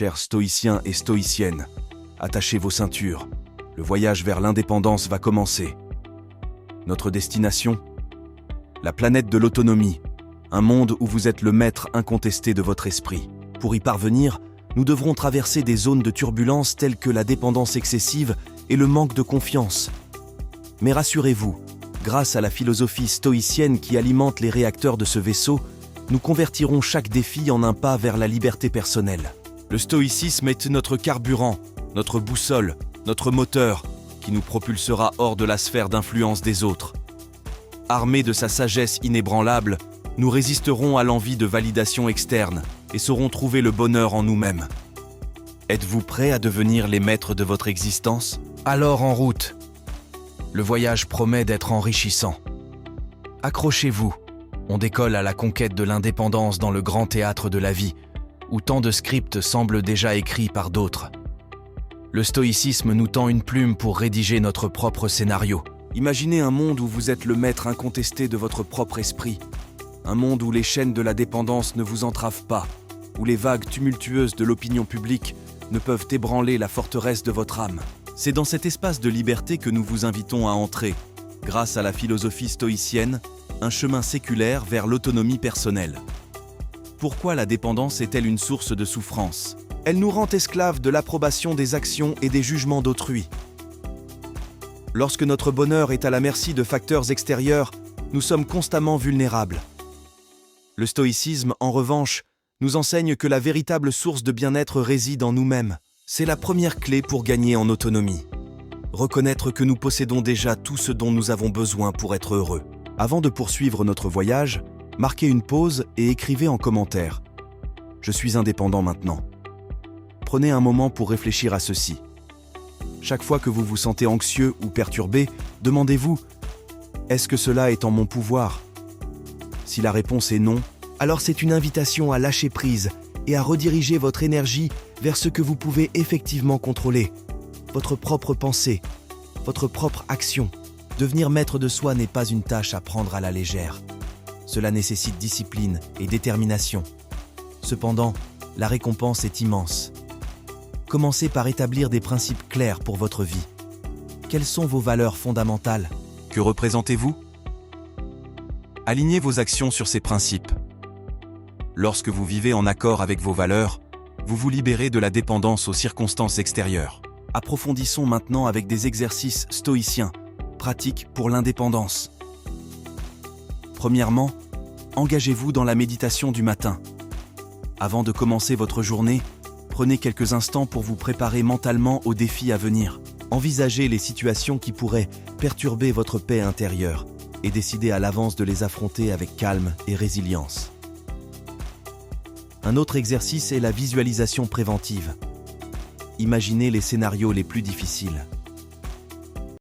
chers stoïciens et stoïciennes, attachez vos ceintures. Le voyage vers l'indépendance va commencer. Notre destination ? La planète de l'autonomie, un monde où vous êtes le maître incontesté de votre esprit. Pour y parvenir, nous devrons traverser des zones de turbulence telles que la dépendance excessive et le manque de confiance. Mais rassurez-vous, grâce à la philosophie stoïcienne qui alimente les réacteurs de ce vaisseau, nous convertirons chaque défi en un pas vers la liberté personnelle. Le stoïcisme est notre carburant, notre boussole, notre moteur, qui nous propulsera hors de la sphère d'influence des autres. Armés de sa sagesse inébranlable, nous résisterons à l'envie de validation externe et saurons trouver le bonheur en nous-mêmes. Êtes-vous prêts à devenir les maîtres de votre existence ? Alors en route. Le voyage promet d'être enrichissant. Accrochez-vous, on décolle à la conquête de l'indépendance dans le grand théâtre de la vie, où tant de scripts semblent déjà écrits par d'autres. Le stoïcisme nous tend une plume pour rédiger notre propre scénario. Imaginez un monde où vous êtes le maître incontesté de votre propre esprit. Un monde où les chaînes de la dépendance ne vous entravent pas, où les vagues tumultueuses de l'opinion publique ne peuvent ébranler la forteresse de votre âme. C'est dans cet espace de liberté que nous vous invitons à entrer, grâce à la philosophie stoïcienne, un chemin séculaire vers l'autonomie personnelle. Pourquoi la dépendance est-elle une source de souffrance ? Elle nous rend esclaves de l'approbation des actions et des jugements d'autrui. Lorsque notre bonheur est à la merci de facteurs extérieurs, nous sommes constamment vulnérables. Le stoïcisme, en revanche, nous enseigne que la véritable source de bien-être réside en nous-mêmes. C'est la première clé pour gagner en autonomie. Reconnaître que nous possédons déjà tout ce dont nous avons besoin pour être heureux. Avant de poursuivre notre voyage, marquez une pause et écrivez en commentaire « Je suis indépendant maintenant ». Prenez un moment pour réfléchir à ceci. Chaque fois que vous vous sentez anxieux ou perturbé, demandez-vous « Est-ce que cela est en mon pouvoir ?» Si la réponse est non, alors c'est une invitation à lâcher prise et à rediriger votre énergie vers ce que vous pouvez effectivement contrôler, votre propre pensée, votre propre action. Devenir maître de soi n'est pas une tâche à prendre à la légère. Cela nécessite discipline et détermination. Cependant, la récompense est immense. Commencez par établir des principes clairs pour votre vie. Quelles sont vos valeurs fondamentales ? Que représentez-vous ? Alignez vos actions sur ces principes. Lorsque vous vivez en accord avec vos valeurs, vous vous libérez de la dépendance aux circonstances extérieures. Approfondissons maintenant avec des exercices stoïciens, pratiques pour l'indépendance. Premièrement, engagez-vous dans la méditation du matin. Avant de commencer votre journée, prenez quelques instants pour vous préparer mentalement aux défis à venir. Envisagez les situations qui pourraient perturber votre paix intérieure et décidez à l'avance de les affronter avec calme et résilience. Un autre exercice est la visualisation préventive. Imaginez les scénarios les plus difficiles.